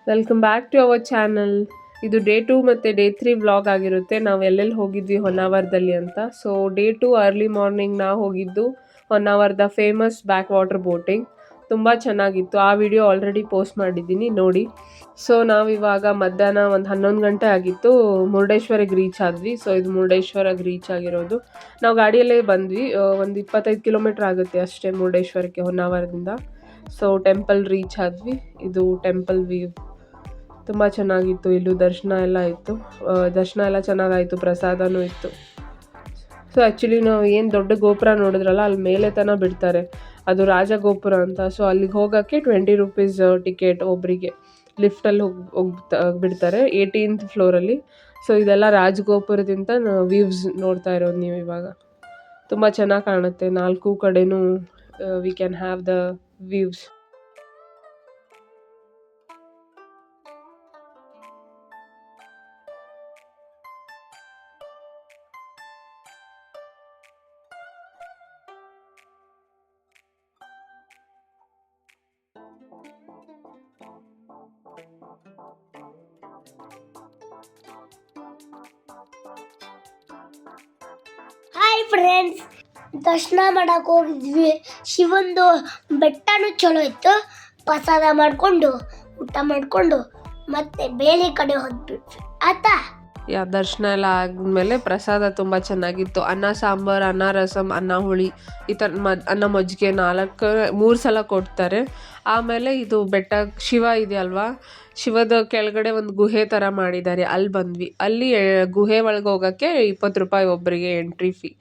Welcome back to our channel. ಇದು day 2 ಮತ್ತು day 3 vlog ಆಗಿರುತ್ತೆ. ನಾವು ಎಲ್ಲೆಲ್ಲಿ ಹೋಗಿದ್ವಿ ಹೊನ್ನಾವರದಲ್ಲಿ ಅಂತ. ಸೊ ಡೇ 2 ಅರ್ಲಿ ಮಾರ್ನಿಂಗ್ ನಾವು ಹೋಗಿದ್ದು ಹೊನ್ನಾವರದ ಫೇಮಸ್ ಬ್ಯಾಕ್ ವಾಟರ್ ಬೋಟಿಂಗ್. ತುಂಬ ಚೆನ್ನಾಗಿತ್ತು. ಆ ವಿಡಿಯೋ ಆಲ್ರೆಡಿ ಪೋಸ್ಟ್ ಮಾಡಿದ್ದೀನಿ, ನೋಡಿ. ಸೊ ನಾವಿವಾಗ ಮಧ್ಯಾಹ್ನ ಒಂದು 11 ಗಂಟೆ ಆಗಿತ್ತು, ಮುರುಡೇಶ್ವರಿಗೆ ರೀಚ್ ಆದ್ವಿ. ಸೊ ಇದು ಮುರುಡೇಶ್ವರಿಗೆ ರೀಚ್ ಆಗಿರೋದು. ನಾವು ಗಾಡಿಯಲ್ಲೇ ಬಂದ್ವಿ. ಒಂದು 25 ಕಿಲೋಮೀಟ್ರ್ ಆಗುತ್ತೆ ಅಷ್ಟೇ ಮುರುಡೇಶ್ವರಕ್ಕೆ ಹೊನ್ನಾವರದಿಂದ. ಸೊ ಟೆಂಪಲ್ ರೀಚ್ ಆದ್ವಿ. ಇದು ಟೆಂಪಲ್ ವ್ಯೂ ತುಂಬ ಚೆನ್ನಾಗಿತ್ತು. ಇಲ್ಲೂ ದರ್ಶನ ಎಲ್ಲ ಇತ್ತು. ದರ್ಶನ ಎಲ್ಲ ಚೆನ್ನಾಗಾಯಿತು, ಪ್ರಸಾದನೂ ಇತ್ತು. ಸೊ ಆ್ಯಕ್ಚುಲಿ ನಾವು ಏನು ದೊಡ್ಡ ಗೋಪುರ ನೋಡಿದ್ರಲ್ಲ, ಅಲ್ಲಿ ಮೇಲೆ ತನಕ ಬಿಡ್ತಾರೆ. ಅದು ರಾಜಗೋಪುರ ಅಂತ. ಸೊ ಅಲ್ಲಿಗೆ ಹೋಗೋಕ್ಕೆ 20 ರೂಪೀಸ್ ಟಿಕೆಟ್ ಒಬ್ಬರಿಗೆ. ಲಿಫ್ಟಲ್ಲಿ ಬಿಡ್ತಾರೆ 18th ಫ್ಲೋರಲ್ಲಿ. ಸೊ ಇದೆಲ್ಲ ರಾಜಗೋಪುರದಿಂದ ವ್ಯೂವ್ಸ್ ನೋಡ್ತಾ ಇರೋದು ನೀವು ಇವಾಗ. ತುಂಬ ಚೆನ್ನಾಗಿ ಕಾಣುತ್ತೆ. 4 ಕಡೆನೂ we can have the views. Hi friends, ದರ್ಶನ ಮಾಡಕ್ಕೆ ಹೋಗಿದ್ವಿ. ಶಿವಂದು ಬೆಟ್ಟನೂ ಚಲೋ ಇತ್ತು. ಪ್ರಸಾದ ಮಾಡಿಕೊಂಡು ಊಟ ಮಾಡಿಕೊಂಡು ಮತ್ತೆ ಬೇರೆ ಕಡೆ ಹೋದ್ಬಿಟ್ವಿ ಆಯ್ತಾ. ದರ್ಶನ ಎಲ್ಲ ಆದಮೇಲೆ ಪ್ರಸಾದ ತುಂಬ ಚೆನ್ನಾಗಿತ್ತು. ಅನ್ನ ಸಾಂಬಾರು, ಅನ್ನ ರಸಮ್, ಅನ್ನ ಹುಳಿ, ಈ ಥರ ಅನ್ನ ಮಜ್ಜಿಗೆ 3 ಸಲ ಕೊಡ್ತಾರೆ. ಆಮೇಲೆ ಇದು ಬೆಟ್ಟ ಶಿವ ಇದೆಯಲ್ವಾ, ಶಿವದ ಕೆಳಗಡೆ ಒಂದು ಗುಹೆ ಥರ ಮಾಡಿದ್ದಾರೆ, ಅಲ್ಲಿ ಬಂದ್ವಿ. ಅಲ್ಲಿ ಗುಹೆ ಒಳಗೆ ಹೋಗೋಕ್ಕೆ 20 ರೂಪಾಯಿ ಒಬ್ಬರಿಗೆ ಎಂಟ್ರಿ ಫೀ.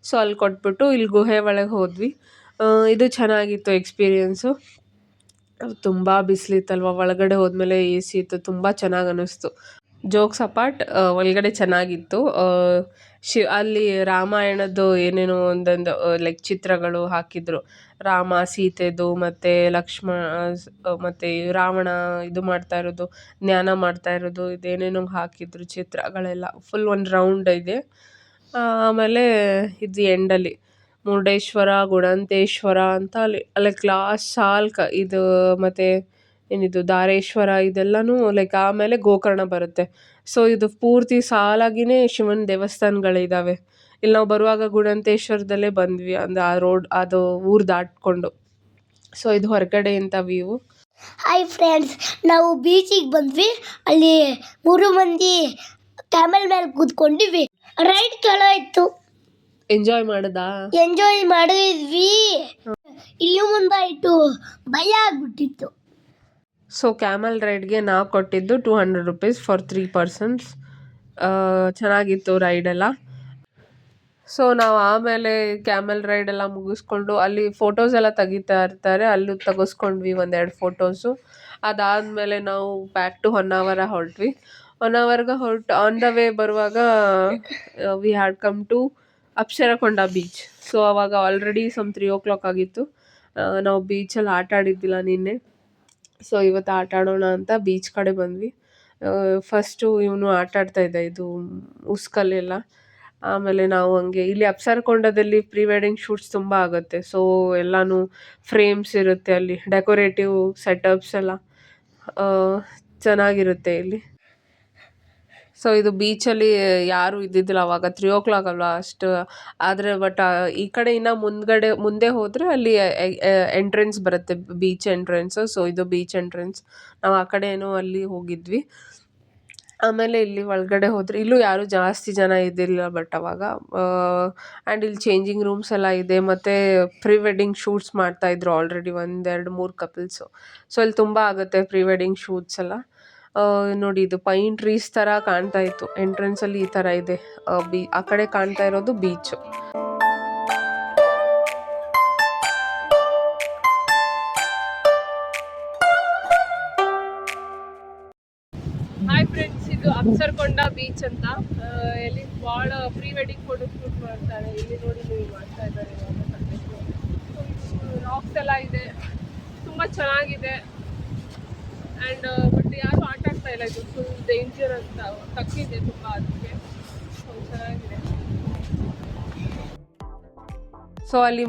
ಸೊ ಅಲ್ಲಿ ಕೊಟ್ಬಿಟ್ಟು ಇಲ್ಲಿ ಗುಹೆ ಒಳಗೆ ಹೋದ್ವಿ. ಇದು ಚೆನ್ನಾಗಿತ್ತು ಎಕ್ಸ್ಪೀರಿಯೆನ್ಸು. ತುಂಬ ಬಿಸಿಲಿತ್ತಲ್ವ, ಒಳಗಡೆ ಹೋದ್ಮೇಲೆ AC ಇತ್ತು, ತುಂಬ ಚೆನ್ನಾಗಿ ಅನ್ನಿಸ್ತು. ಜೋಕ್ಸ್ ಅಪಾರ್ಟ್, ಒಳಗಡೆ ಚೆನ್ನಾಗಿತ್ತು. ಅಲ್ಲಿ ರಾಮಾಯಣದ್ದು ಏನೇನೋ ಒಂದೊಂದು ಲೈಕ್ ಚಿತ್ರಗಳು ಹಾಕಿದ್ರು. ರಾಮ ಸೀತೆದು ಮತ್ತು ಮತ್ತು ರಾವಣ ಇದು ಮಾಡ್ತಾ ಇರೋದು, ಜ್ಞಾನ ಮಾಡ್ತಾ ಇರೋದು, ಇದೇನೇನೋ ಹಾಕಿದ್ರು ಚಿತ್ರಗಳೆಲ್ಲ. ಫುಲ್ ಒಂದು ರೌಂಡ್ ಇದೆ. ಆಮೇಲೆ ಇದು ಎಂಡಲ್ಲಿ ಮುರುಡೇಶ್ವರ, ಗುಣಂತೇಶ್ವರ ಅಂತ ಅಲ್ಲಿ ಕ್ಲಾಸ್ ಇದು ಮತ್ತು ಏನಿದು ಧಾರೇಶ್ವರ, ಇದೆಲ್ಲನೂ ಲೈಕ್ ಆಮೇಲೆ ಗೋಕರ್ಣ ಬರುತ್ತೆ. ಸೊ ಇದು ಪೂರ್ತಿ ಸಾಲಾಗಿಯೇ ಶಿವನ ದೇವಸ್ಥಾನಗಳಿದ್ದಾವೆ. ಇಲ್ಲಿ ನಾವು ಬರುವಾಗ ಗುಣಂತೇಶ್ವರದಲ್ಲೇ ಬಂದ್ವಿ, ಅಂದರೆ ಆ ರೋಡ್, ಅದು ಊರು ದಾಟ್ಕೊಂಡು. ಸೊ ಇದು ಹೊರಗಡೆ ಇಂಥ ವ್ಯೂ. ಹಾಯ್ ಫ್ರೆಂಡ್ಸ್, ನಾವು ಬೀಚಿಗೆ ಬಂದ್ವಿ. ಅಲ್ಲಿ 3 ಮಂದಿ ಕ್ಯಾಮೆಲ್ ಮೇಲೆ ಕೂತ್ಕೊಂಡಿವಿ. ರೈಡ್ ಚಲೋ ಇತ್ತು. ಎಂಜಾಯ್ ಮಾಡಿದ್ವಿ. ಇಲ್ಲಿ ಮುಂದಾಯಿತು, ಭಯ ಆಗ್ಬಿಟ್ಟಿತ್ತು. ಸೊ ಕ್ಯಾಮಲ್ ರೈಡ್ಗೆ ನಾವು ಕೊಟ್ಟಿದ್ದು 200 ರೂಪೀಸ್ ಫಾರ್ 3 ಪರ್ಸನ್ಸ್. ಚೆನ್ನಾಗಿತ್ತು ರೈಡೆಲ್ಲ. ಸೊ ನಾವು ಆಮೇಲೆ ಕ್ಯಾಮಲ್ ರೈಡೆಲ್ಲ ಮುಗಿಸ್ಕೊಂಡು ಅಲ್ಲಿ ಫೋಟೋಸ್ ಎಲ್ಲ ತೆಗಿತಾ ಇರ್ತಾರೆ, ಅಲ್ಲೂ ತೆಗೆಸ್ಕೊಂಡ್ವಿ 1-2 ಫೋಟೋಸು. ಅದಾದಮೇಲೆ ನಾವು ಬ್ಯಾಕ್ ಟು ಹೊನ್ನಾವರ ಹೊರಟ್ವಿ. ಹೊನ್ನಾವರ್ಗೆ ಆನ್ ದ ವೇ ಬರುವಾಗ we had come to Apsarakonda beach. So ಅವಾಗ ಆಲ್ರೆಡಿ 3 o'clock ಆಗಿತ್ತು. ನಾವು ಬೀಚಲ್ಲಿ ಆಟ ಆಡಿದ್ದಿಲ್ಲ ನಿನ್ನೆ. ಸೊ ಇವತ್ತು ಆಟ ಆಡೋಣ ಅಂತ ಬೀಚ್ ಕಡೆ ಬಂದ್ವಿ. ಫಸ್ಟು ಇವನು ಆಟ ಆಡ್ತಾಯಿದ್ದ, ಇದು ಉಸ್ಕಲ್ಲೆಲ್ಲ. ಆಮೇಲೆ ನಾವು ಹಂಗೆ ಇಲ್ಲಿ ಅಪ್ಸರಕೊಂಡದಲ್ಲಿ ಪ್ರೀ ವೆಡ್ಡಿಂಗ್ ಶೂಟ್ಸ್ ತುಂಬ ಆಗುತ್ತೆ. ಸೊ ಎಲ್ಲನೂ ಫ್ರೇಮ್ಸ್ ಇರುತ್ತೆ, ಅಲ್ಲಿ ಡೆಕೋರೇಟಿವ್ ಸೆಟಪ್ಸ್ ಎಲ್ಲ ಚೆನ್ನಾಗಿರುತ್ತೆ ಇಲ್ಲಿ. ಸೊ ಇದು ಬೀಚಲ್ಲಿ ಯಾರೂ ಇದ್ದಿದ್ದಿಲ್ಲ ಅವಾಗ, 3 o'clock ಅಲ್ವಾ ಅಷ್ಟು. ಆದರೆ ಬಟ್ ಈ ಕಡೆ ಇನ್ನೂ ಮುಂದೆ ಹೋದರೆ ಅಲ್ಲಿ ಎಂಟ್ರೆನ್ಸ್ ಬರುತ್ತೆ, ಬೀಚ್ ಎಂಟ್ರೆನ್ಸು. ಸೊ ಇದು ಬೀಚ್ ಎಂಟ್ರೆನ್ಸ್. ನಾವು ಆ ಕಡೆ ಏನೋ ಅಲ್ಲಿ ಹೋಗಿದ್ವಿ. ಆಮೇಲೆ ಇಲ್ಲಿ ಒಳಗಡೆ ಹೋದರೆ ಇಲ್ಲೂ ಯಾರೂ ಜಾಸ್ತಿ ಜನ ಇದ್ದಿಲ್ಲ ಬಟ್ ಅವಾಗ. ಆ್ಯಂಡ್ ಇಲ್ಲಿ ಚೇಂಜಿಂಗ್ ರೂಮ್ಸ್ ಎಲ್ಲ ಇದೆ, ಮತ್ತು ಪ್ರೀ ವೆಡ್ಡಿಂಗ್ ಶೂಟ್ಸ್ ಮಾಡ್ತಾಯಿದ್ರು ಆಲ್ರೆಡಿ 1, 2, 3 ಕಪಲ್ಸು. ಸೊ ಇಲ್ಲಿ ತುಂಬ ಆಗುತ್ತೆ ಪ್ರೀ ವೆಡ್ಡಿಂಗ್ ಶೂಟ್ಸ್ ಎಲ್ಲ. ನೋಡಿ ಇದು ಪೈನ್ ಟ್ರೀಸ್ ಥರ ಕಾಣ್ತಾ ಇತ್ತು. ಎಂಟ್ರೆನ್ಸಲ್ಲಿ ಈ ಥರ ಇದೆ. ಆ ಕಡೆ ಕಾಣ್ತಾ ಇರೋದು ಬೀಚು. ಹಾಯ್ ಫ್ರೆಂಡ್ಸ್, ಇದು ಅಪ್ಸರಕೊಂಡ ಬೀಚ್ ಅಂತ. ಇಲ್ಲಿ ಭಾಳ ಪ್ರೀ ವೆಡ್ಡಿಂಗ್ ಫೋಟೋ ಶೂಟ್ ಮಾಡ್ತಾರೆ. ಇಲ್ಲಿ ನೋಡಿ ನೀವು ಮಾಡ್ತಾ ಇದ್ದಾರೆ ರಾಕ್ಸ್ ಎಲ್ಲ ಇದೆ, ತುಂಬ ಚೆನ್ನಾಗಿದೆ. ಆ್ಯಂಡ್ ಬಟ್ ಯಾರು ಆಟ ಆಡ್ತಾ ಇಲ್ಲ, ಇದು ಫುಲ್ ಡೇಂಜರ್ ಅಂತ ತಕ್ಕಿದೆ ತುಂಬ, ಅದಕ್ಕೆ ಚೆನ್ನಾಗಿದೆ. ಸೊ ಅಲ್ಲಿ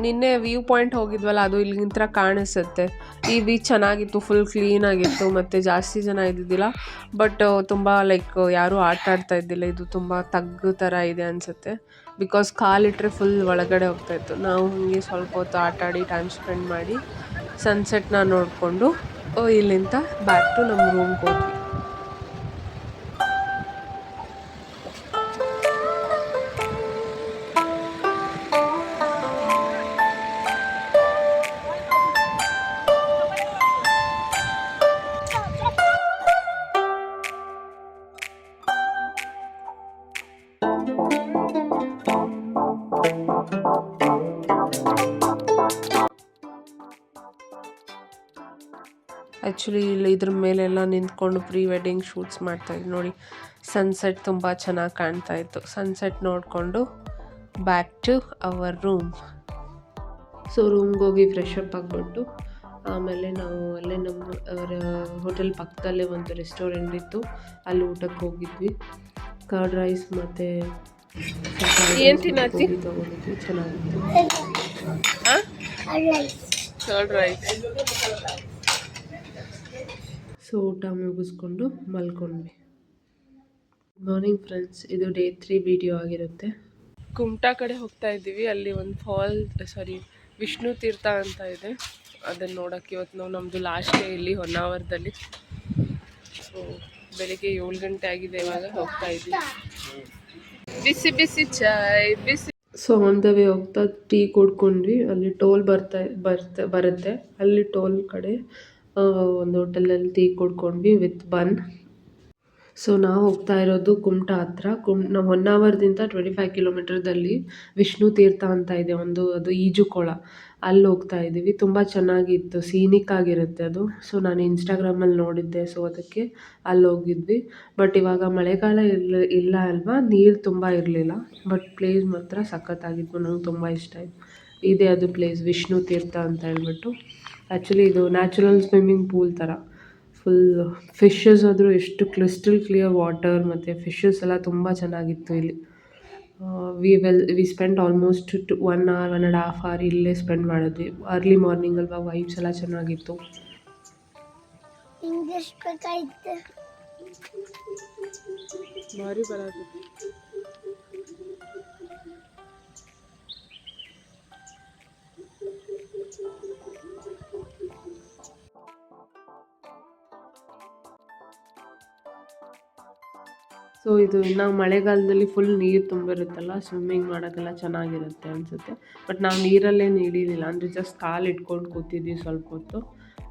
ನಿನ್ನೆ ವ್ಯೂ ಪಾಯಿಂಟ್ ಹೋಗಿದ್ವಲ್ಲ, ಅದು ಇಲ್ಲಿಂದ ಕಾಣಿಸುತ್ತೆ. ಈ ಬೀಚ್ ಚೆನ್ನಾಗಿತ್ತು, ಫುಲ್ ಕ್ಲೀನಾಗಿತ್ತು ಮತ್ತು ಜಾಸ್ತಿ ಜನ ಇದ್ದಿದ್ದಿಲ್ಲ. ಬಟ್ ತುಂಬ ಲೈಕ್ ಯಾರೂ ಆಟ ಆಡ್ತಾ ಇದ್ದಿಲ್ಲ. ಇದು ತುಂಬ ತಗ್ಗು ಥರ ಇದೆ ಅನಿಸುತ್ತೆ, ಬಿಕಾಸ್ ಕಾಲಿಟ್ಟರೆ ಫುಲ್ ಒಳಗಡೆ ಹೋಗ್ತಾಯಿತ್ತು. ನಾವು ಹಂಗೆ ಸ್ವಲ್ಪ ಹೊತ್ತು ಆಟ ಆಡಿ ಟೈಮ್ ಸ್ಪೆಂಡ್ ಮಾಡಿ ಸನ್ಸೆಟ್ನ ನೋಡಿಕೊಂಡು ಇಲ್ಲಿಂದ ಬ್ಯಾಕ್ ಟು ನಮ್ಮ ರೂಮ್ಗೆ ಹೋದ್ವಿ. ಆ್ಯಕ್ಚುಲಿ ಇಲ್ಲಿ ಇದ್ರ ಮೇಲೆಲ್ಲ ನಿಂತ್ಕೊಂಡು ಪ್ರೀ ವೆಡ್ಡಿಂಗ್ ಶೂಟ್ಸ್ ಮಾಡ್ತಾಯಿದ್ರು ನೋಡಿ. ಸನ್ಸೆಟ್ ತುಂಬ ಚೆನ್ನಾಗಿ ಕಾಣ್ತಾ ಇತ್ತು. ಸನ್ಸೆಟ್ ನೋಡಿಕೊಂಡು back to our room. So ರೂಮ್ಗೆ ಹೋಗಿ ಫ್ರೆಶ್ ಅಪ್ ಆಗಿಬಿಟ್ಟು ಆಮೇಲೆ ನಾವು ಅಲ್ಲೇ ನಮ್ಮ ಅವರ ಹೋಟೆಲ್ ಪಕ್ಕದಲ್ಲೇ ಒಂದು ರೆಸ್ಟೋರೆಂಟ್ ಇತ್ತು, ಅಲ್ಲಿ ಊಟಕ್ಕೆ ಹೋಗಿದ್ವಿ. ಕರ್ಡ್ ರೈಸ್ ಮತ್ತು ತೊಗೊಂಡಿದ್ವಿ, ಚೆನ್ನಾಗಿತ್ತು. Curd rice. ಸೊ ಊಟ ಮುಗಿಸ್ಕೊಂಡು ಮಲ್ಕೊಂಡ್ವಿ. ಮಾರ್ನಿಂಗ್ ಫ್ರೆಂಡ್ಸ್, ಇದು ಡೇ 3 ವಿಡಿಯೋ ಆಗಿರುತ್ತೆ. ಕುಮಟಾ ಕಡೆ ಹೋಗ್ತಾ ಇದ್ದೀವಿ. ಅಲ್ಲಿ ಒಂದು ವಿಷ್ಣು ತೀರ್ಥ ಅಂತ ಇದೆ, ಅದನ್ನು ನೋಡೋಕ್ಕೆ ಇವತ್ತು ನಮ್ಮದು ಲಾಸ್ಟ್ ಡೇ ಇಲ್ಲಿ ಹೊನ್ನಾವರದಲ್ಲಿ. ಸೊ ಬೆಳಿಗ್ಗೆ 7 ಗಂಟೆ ಆಗಿದೆ, ಇವಾಗ ಹೋಗ್ತಾ ಇದ್ದೀವಿ. ಬಿಸಿ ಬಿಸಿ ಚಾಯ್ ಬಿಸಿ. ಸೊ ಆನ್ ದ ವೇ ಹೋಗ್ತಾ ಟೀ ಕುಡ್ಕೊಂಡ್ವಿ. ಅಲ್ಲಿ ಟೋಲ್ ಬರುತ್ತೆ, ಅಲ್ಲಿ ಟೋಲ್ ಕಡೆ ಒಂದು ಹೋಟೆಲಲ್ಲಿ ಟೀ ಕುಡ್ಕೊಂಡ್ವಿ ವಿತ್ ಬನ್. ಸೊ ನಾವು ಹೋಗ್ತಾ ಇರೋದು ಕುಮಟಾ ಹತ್ರ. ನಾವು ಹೊನ್ನಾವರದಿಂದ 25 ಕಿಲೋಮೀಟರ್ದಲ್ಲಿ ವಿಷ್ಣು ತೀರ್ಥ ಅಂತ ಇದೆ ಅದು ಈಜುಕೊಳ, ಅಲ್ಲಿ ಹೋಗ್ತಾ ಇದ್ದೀವಿ. ತುಂಬ ಚೆನ್ನಾಗಿತ್ತು, ಸೀನಿಕ್ ಆಗಿರುತ್ತೆ ಅದು. ಸೊ ನಾನು ಇನ್ಸ್ಟಾಗ್ರಾಮಲ್ಲಿ ನೋಡಿದ್ದೆ, ಸೊ ಅದಕ್ಕೆ ಅಲ್ಲಿ ಹೋಗಿದ್ವಿ. ಬಟ್ ಇವಾಗ ಮಳೆಗಾಲ ಇಲ್ಲ ಅಲ್ವಾ, ನೀರು ತುಂಬ ಇರಲಿಲ್ಲ. ಬಟ್ ಪ್ಲೇಸ್ ಮಾತ್ರ ಸಖತ್ತಾಗಿತ್ತು, ನಂಗೆ ತುಂಬ ಇಷ್ಟ ಆಯಿತು. ಇದೇ ಅದು ಪ್ಲೇಸ್, ವಿಷ್ಣು ತೀರ್ಥ ಅಂತ ಹೇಳ್ಬಿಟ್ಟು. ಆ್ಯಕ್ಚುಲಿ ಇದು ನ್ಯಾಚುರಲ್ ಸ್ವಿಮ್ಮಿಂಗ್ ಪೂಲ್ ಥರ, ಫುಲ್ ಫಿಶಸ್ ಆದರೂ ಎಷ್ಟು ಕ್ರಿಸ್ಟಲ್ ಕ್ಲಿಯರ್ ವಾಟರ್, ಮತ್ತು ಫಿಶಸ್ ಎಲ್ಲ ತುಂಬ ಚೆನ್ನಾಗಿತ್ತು ಇಲ್ಲಿ. We spend almost 1 hour 1.5 hour ಇಲ್ಲೇ ಸ್ಪೆಂಡ್ ಮಾಡಿದ್ವಿ. ಅರ್ಲಿ ಮಾರ್ನಿಂಗ್ ಅಲ್ವಾ, ವೈಬ್ಸ್ ಎಲ್ಲ ಚೆನ್ನಾಗಿತ್ತು. ಭಾರಿ ಬರಾಗಿತ್ತು. ಸೊ ಇದು ಇನ್ನು ಮಳೆಗಾಲದಲ್ಲಿ ಫುಲ್ ನೀರು ತುಂಬಿರುತ್ತಲ್ಲ, ಸ್ವಿಮ್ಮಿಂಗ್ ಮಾಡೋಕ್ಕೆಲ್ಲ ಚೆನ್ನಾಗಿರುತ್ತೆ ಅನಿಸುತ್ತೆ. ಬಟ್ ನಾವು ನೀರಲ್ಲೇನು ಇಳಿಲಿಲ್ಲ, ಅಂದರೆ ಜಸ್ಟ್ ಕಾಲು ಇಟ್ಕೊಂಡು ಕೂತಿದ್ವಿ ಸ್ವಲ್ಪ ಹೊತ್ತು.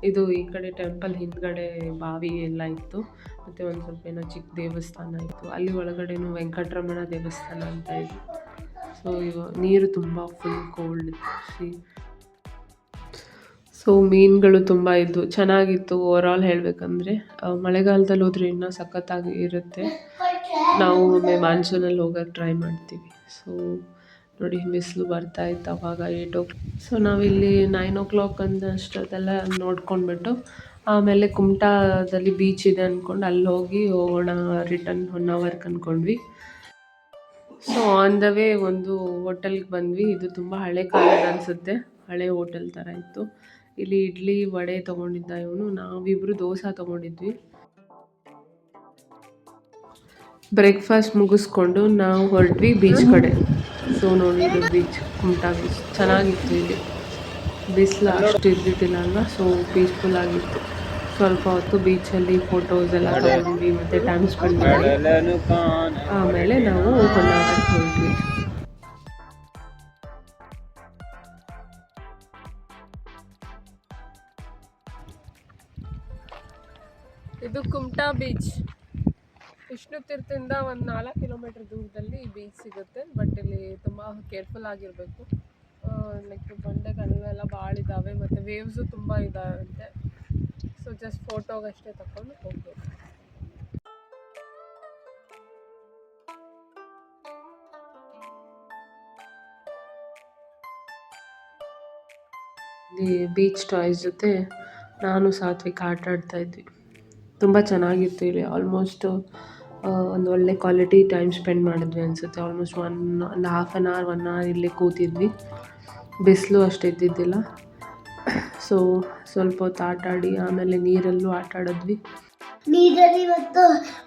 ಇದು ಈ ಕಡೆ ಟೆಂಪಲ್ ಹಿಂದ್ಗಡೆ ಬಾವಿ ಎಲ್ಲ ಇತ್ತು, ಮತ್ತು ಒಂದು ಸ್ವಲ್ಪ ಏನೋ ಚಿಕ್ಕ ದೇವಸ್ಥಾನ ಇತ್ತು. ಅಲ್ಲಿ ಒಳಗಡೆನೂ ವೆಂಕಟರಮಣ ದೇವಸ್ಥಾನ ಅಂತ ಇತ್ತು. ಸೊ ನೀರು ತುಂಬ ಫುಲ್ ಕೋಲ್ಡ್ ಇತ್ತು. ಸೊ ಮೀನುಗಳು ತುಂಬ ಇದ್ದು ಚೆನ್ನಾಗಿತ್ತು. ಓವರಾಲ್ ಹೇಳಬೇಕಂದ್ರೆ ಮಳೆಗಾಲದಲ್ಲಿ ಹೋದರೆ ಇನ್ನೂ ಸಖತ್ತಾಗಿ ಇರುತ್ತೆ. ನಾವು ಒಮ್ಮೆ ಮಾನ್ಸೂನಲ್ಲಿ ಹೋಗೋಕ್ಕೆ ಟ್ರೈ ಮಾಡ್ತೀವಿ. ಸೊ ನೋಡಿ, ಬಿಸಿಲು ಬರ್ತಾ ಇತ್ತು ಅವಾಗ 8 o'clock. ಸೊ ನಾವಿಲ್ಲಿ 9 o'clock ಅಷ್ಟೊತ್ತೆಲ್ಲ ನೋಡ್ಕೊಂಡ್ಬಿಟ್ಟು ಆಮೇಲೆ ಕುಮಟಾದಲ್ಲಿ ಬೀಚ್ ಇದೆ ಅಂದ್ಕೊಂಡು ಅಲ್ಲಿ ಹೋಗೋಣ, ರಿಟರ್ನ್ ಹೊನ್ನಾವರ್ಗೆ ಅಂದ್ಕೊಂಡ್ವಿ. ಸೊ ಆನ್ ದ ವೇ ಒಂದು ಹೋಟೆಲ್ಗೆ ಬಂದ್ವಿ. ಇದು ತುಂಬ ಹಳೆ ಕಾಲದ ಅನಿಸುತ್ತೆ, ಹಳೆ ಹೋಟೆಲ್ ಥರ ಇತ್ತು. ಇಲ್ಲಿ ಇಡ್ಲಿ ವಡೆ ತೊಗೊಂಡಿದ್ದ ಇವನು, ನಾವಿಬ್ಬರು ದೋಸೆ ತೊಗೊಂಡಿದ್ವಿ. ಬ್ರೇಕ್ಫಾಸ್ಟ್ ಮುಗಿಸ್ಕೊಂಡು ನಾವು ಹೊರಟ್ವಿ ಬೀಚ್ ಕಡೆ. ಸೊ ನೋಡಿ, ಇದು ಬೀಚ್, ಕುಮಟಾ ಬೀಚ್ ಚೆನ್ನಾಗಿತ್ತು. ಇಲ್ಲಿ ಬಿಸಿಲು ಅಷ್ಟು ಇದ್ದಿದ್ದಿಲ್ಲ ಅಲ್ವಾ, ಸೊ ಪೀಸ್ಫುಲ್ ಆಗಿತ್ತು. ಸ್ವಲ್ಪ ಹೊತ್ತು ಬೀಚಲ್ಲಿ ಫೋಟೋಸ್ ಎಲ್ಲ ತೊಗೊಂಡ್ವಿ ಮತ್ತು ಟೈಮ್ ಸ್ಪೆಂಡ್ ಮಾಡಿ ಆಮೇಲೆ ನಾವು ಹೊನ್ನಾವರಕ್ಕೆ ಹೊರಟ್ವಿ. ಇದು ಕುಮಟಾ ಬೀಚ್. ವಿಷ್ಣು ತೀರ್ಥದಿಂದ ಒಂದು 4 ಕಿಲೋಮೀಟರ್ ದೂರದಲ್ಲಿ ಬೀಚ್ ಸಿಗುತ್ತೆ. ಬಟ್ ಇಲ್ಲಿ ತುಂಬ ಕೇರ್ಫುಲ್ ಆಗಿರಬೇಕು. ಲೈಕ್ ಬಂಡೆಗಳೆಲ್ಲ ಭಾಳ ಇದ್ದಾವೆ ಮತ್ತು ವೇವ್ಸು ತುಂಬ ಇದಾವಂತೆ. ಸೊ ಜಸ್ಟ್ ಫೋಟೋಗಷ್ಟೇ ತಗೊಂಡು ಹೋಗ್ಬೇಕು. ಇಲ್ಲಿ ಬೀಚ್ ಟಾಯ್ಸ್ ಜೊತೆ ನಾನು ಸಾತ್ವಿಕ್ ಆಟ ಆಡ್ತಾಯಿದ್ವಿ. ತುಂಬ ಚೆನ್ನಾಗಿತ್ತು. ಇಲ್ಲಿ ಆಲ್ಮೋಸ್ಟ್ ಒಂದು ಒಳ್ಳೆ ಕ್ವಾಲಿಟಿ ಟೈಮ್ ಸ್ಪೆಂಡ್ ಮಾಡಿದ್ವಿ ಅನಿಸುತ್ತೆ. ಆಲ್ಮೋಸ್ಟ್ ಒಂದು ಹಾಫ್ ಆನ್ ಅವರ್ 1 ಅವರ್ ಇಲ್ಲೇ ಕೂತಿದ್ವಿ. ಬಿಸಿಲು ಅಷ್ಟು ಇದ್ದಿದ್ದಿಲ್ಲ. ಸೊ ಸ್ವಲ್ಪ ಹೊತ್ತು ಆಟ ಆಡಿ ಆಮೇಲೆ ನೀರಲ್ಲೂ ಆಟ ಆಡಿದ್ವಿ. ನೀರಲ್ಲಿ ಮತ್ತು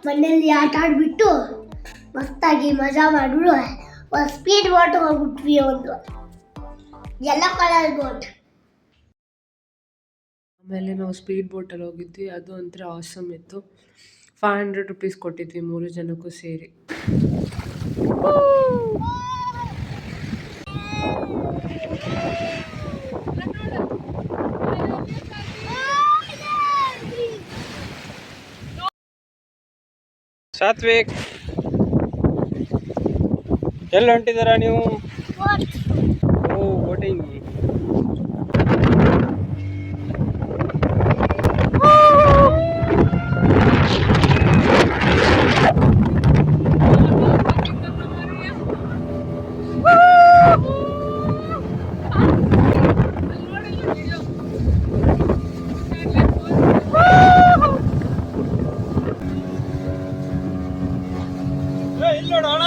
ಮಣ್ಣಲ್ಲಿ ಆಟ ಆಡಿಬಿಟ್ಟು ಮಸ್ತಾಗಿ ಮಜಾ ಮಾಡಿಬಿಡು ಒಂದು ಸ್ಪೀಡ್ ಬೋಟ್ ಹೋಗ್ಬಿಟ್ವಿ. ಒಂದು ಯೆಲ್ಲೋ ಕಲರ್ ಬೋಟ್. ಆಮೇಲೆ ನಾವು ಸ್ಪೀಡ್ ಬೋಟಲ್ಲಿ ಹೋಗಿದ್ವಿ. ಅದು ಒಂಥರ ಆಸಮ್ ಇತ್ತು. 500 ರುಪೀಸ್ ಕೊಟ್ಟಿದ್ವಿ 3 ಜನಕ್ಕೂ ಸೇರಿ. ಸಾತ್ವಿಕ್, ಎಲ್ಲಿ ಹೊಂಟಿದ್ದೀರಾ ನೀವು? ಓ, ಬೋಟಿಂಗ್. ಇಲ್ಲಿ ನೋಡೋಣ.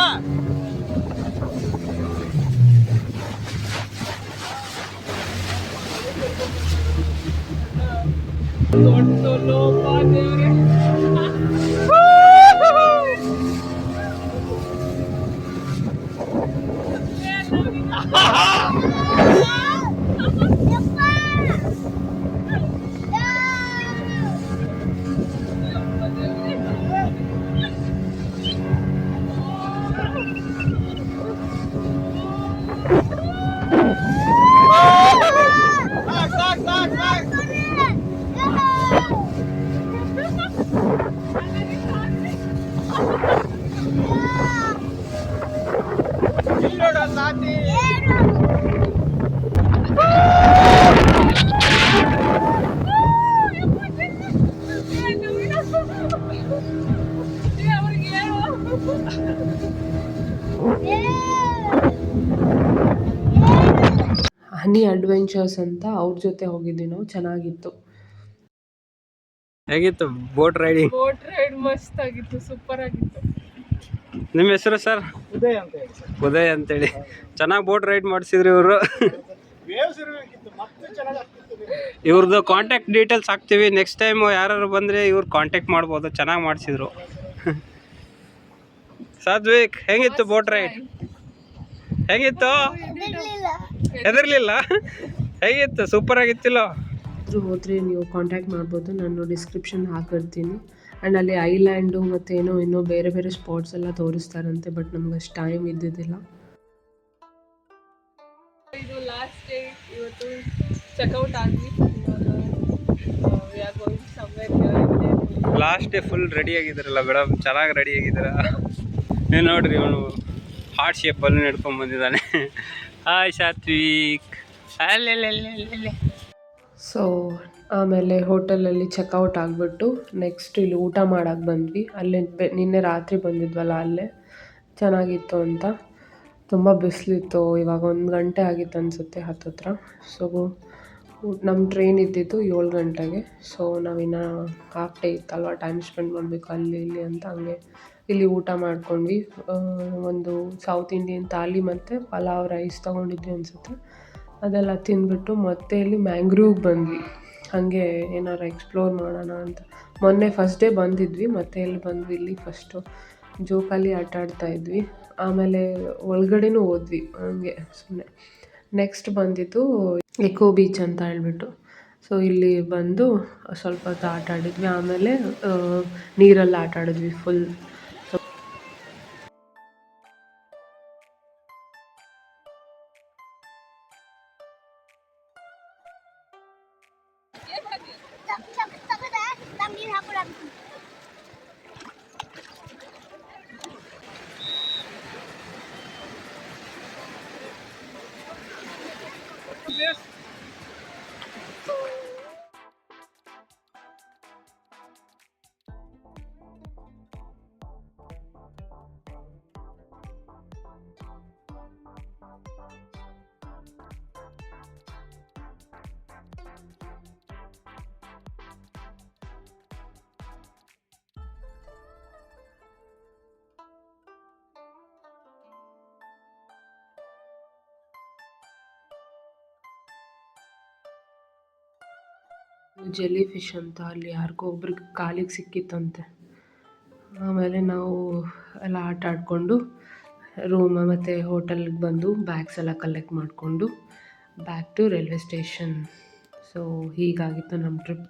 ಹನಿ ಅಡ್ವೆಂಚರ್ಸ್ ಅಂತ ಅವ್ರ ಜೊತೆ ಹೋಗಿದ್ವಿ ನಾವು. ಚೆನ್ನಾಗಿತ್ತು. ಹೇಗಿತ್ತು ಬೋಟ್ ರೈಡಿಂಗ್? ಬೋಟ್ ರೈಡ್ ಮಸ್ತ್ ಆಗಿತ್ತು, ಸೂಪರ್ ಆಗಿತ್ತು. ನಿಮ್ಮ ಹೆಸರು ಸರ್? ಉದಯ್ ಅಂತೇಳಿ. ಚೆನ್ನಾಗಿ ಬೋಟ್ ರೈಡ್ ಮಾಡಿಸಿದ್ರು ಇವರು. ಇವ್ರದ್ದು ಕಾಂಟ್ಯಾಕ್ಟ್ ಡೀಟೇಲ್ಸ್ ಹಾಕ್ತೀವಿ. ನೆಕ್ಸ್ಟ್ ಟೈಮ್ ಯಾರು ಬಂದರೆ ಇವ್ರು ಕಾಂಟ್ಯಾಕ್ಟ್ ಮಾಡ್ಬೋದು. ಚೆನ್ನಾಗಿ ಮಾಡಿಸಿದ್ರು. ಸಾತ್ವಿಕ್, ಹೆಂಗಿತ್ತು ಬೋಟ್ ರೈಡ್? ಹೇಗಿತ್ತು? ಹೆದರ್ಲಿಲ್ಲ? ಹೇಗಿತ್ತು? ಸೂಪರ್ ಆಗಿತ್ತಿಲ್ಲ? ಹೋದರೆ ನೀವು ಕಾಂಟ್ಯಾಕ್ಟ್ ಮಾಡ್ಬೋದು. ನಾನು ಡಿಸ್ಕ್ರಿಪ್ಷನ್ ಹಾಕಿರ್ತೀನಿ. ಆ್ಯಂಡ್ ಅಲ್ಲಿ ಐಲ್ಯಾಂಡು ಮತ್ತು ಇನ್ನೂ ಬೇರೆ ಬೇರೆ ಸ್ಪಾಟ್ಸ್ ಎಲ್ಲ ತೋರಿಸ್ತಾರಂತೆ. ಬಟ್ ನಮ್ಗೆ ಅಷ್ಟು ಟೈಮ್ ಇದ್ದಿದ್ದಿಲ್ಲ. ಇದು ಲಾಸ್ಟ್ ಡೇ. ಇವತ್ತು ಚೆಕ್ಔಟ್ ಆದ್ವಿ. ಲಾಸ್ಟ್ ಡೇ ಫುಲ್ ರೆಡಿ ಆಗಿದ್ದಾರಲ್ಲ ಮೇಡಮ್, ಚೆನ್ನಾಗಿ ರೆಡಿ ಆಗಿದ್ದೀರ. ನೀವು ನೋಡ್ರಿ, ಅವನು ಹಾರ್ಟ್ ಶೇಪಲ್ಲಿ ನಡ್ಕೊಂಡು ಬಂದಿದ್ದಾನೆ. ಹಾಯ್ ಸಾತ್ವಿಕ್. ಅಲ್ಲೆಲ್ಲೆಲ್ಲೆಲ್ಲೆ. ಸೊ ಆಮೇಲೆ ಹೋಟೆಲಲ್ಲಿ ಚೆಕ್ಔಟ್ ಆಗಿಬಿಟ್ಟು ನೆಕ್ಸ್ಟ್ ಇಲ್ಲಿ ಊಟ ಮಾಡೋಕ್ಕೆ ಬಂದ್ವಿ. ಅಲ್ಲಿ ನಿನ್ನೆ ರಾತ್ರಿ ಬಂದಿದ್ವಲ್ಲ, ಅಲ್ಲೇ ಚೆನ್ನಾಗಿತ್ತು ಅಂತ. ತುಂಬ ಬಿಸಿಲಿತ್ತು. ಇವಾಗ 1 ಗಂಟೆ ಆಗಿತ್ತು ಅನಿಸುತ್ತೆ ಹತ್ತತ್ರ. ಸೊ ನಮ್ಮ ಟ್ರೈನ್ ಇದ್ದಿದ್ದು 7 ಗಂಟೆಗೆ. ಸೊ ನಾವಿನ್ನು ಹಾಫ್ ಡೇ ಇತ್ತಲ್ವ, ಟೈಮ್ ಸ್ಪೆಂಡ್ ಮಾಡಬೇಕು ಅಲ್ಲಿ ಇಲ್ಲಿ ಅಂತ ಹಂಗೆ ಇಲ್ಲಿ ಊಟ ಮಾಡ್ಕೊಂಡ್ವಿ. ಒಂದು ಸೌತ್ ಇಂಡಿಯನ್ ಥಾಲಿ ಮತ್ತು ಪಲಾವ್ ರೈಸ್ ತೊಗೊಂಡಿದ್ವಿ ಅನಿಸುತ್ತೆ. ಅದೆಲ್ಲ ತಿಂದ್ಬಿಟ್ಟು ಮತ್ತೆ ಇಲ್ಲಿ ಮ್ಯಾಂಗ್ರೂವ್ಗೆ ಬಂದ್ವಿ. ಹಾಗೆ ಏನಾರು ಎಕ್ಸ್ಪ್ಲೋರ್ ಮಾಡೋಣ ಅಂತ. ಮೊನ್ನೆ ಫಸ್ಟ್ ಡೇ ಬಂದಿದ್ವಿ, ಮತ್ತೆ ಇಲ್ಲಿ ಬಂದ್ವಿ. ಇಲ್ಲಿ ಫಸ್ಟು ಜೋಕಾಲಿ ಆಟ ಆಡ್ತಾಯಿದ್ವಿ. ಆಮೇಲೆ ಒಳಗಡೆನೂ ಹೋದ್ವಿ ಹಂಗೆ ಸುಮ್ಮನೆ. ನೆಕ್ಸ್ಟ್ ಬಂದಿದ್ದು ಎಕೋ ಬೀಚ್ ಅಂತ ಹೇಳ್ಬಿಟ್ಟು. ಸೊ ಇಲ್ಲಿ ಬಂದು ಸ್ವಲ್ಪ ಹೊತ್ತು ಆಟ ಆಡಿದ್ವಿ. ಆಮೇಲೆ ನೀರಲ್ಲಿ ಆಟ ಆಡಿದ್ವಿ ಫುಲ್. ಜೆಲ್ಲಿ ಫಿಶ್ ಅಂತ ಅಲ್ಲಿ ಯಾರಿಗೋ ಒಬ್ರಿಗೆ ಕಾಲಿಗೆ ಸಿಕ್ಕಿತ್ತಂತೆ. ಆಮೇಲೆ ನಾವು ಎಲ್ಲ ಆಟ ಆಡಿಕೊಂಡು ರೂಮ್ ಮತ್ತು ಹೋಟೆಲ್ಗೆ ಬಂದು ಬ್ಯಾಗ್ಸ್ ಎಲ್ಲ ಕಲೆಕ್ಟ್ ಮಾಡಿಕೊಂಡು back to railway station. So ಹೀಗಾಗಿತ್ತು ನಮ್ಮ ಟ್ರಿಪ್.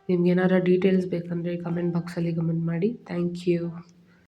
ನಿಮ್ಗೆ ಏನಾರ ಡೀಟೇಲ್ಸ್ ಬೇಕಂದರೆ ಕಮೆಂಟ್ ಬಾಕ್ಸಲ್ಲಿ ಕಮೆಂಟ್ ಮಾಡಿ. Thank you.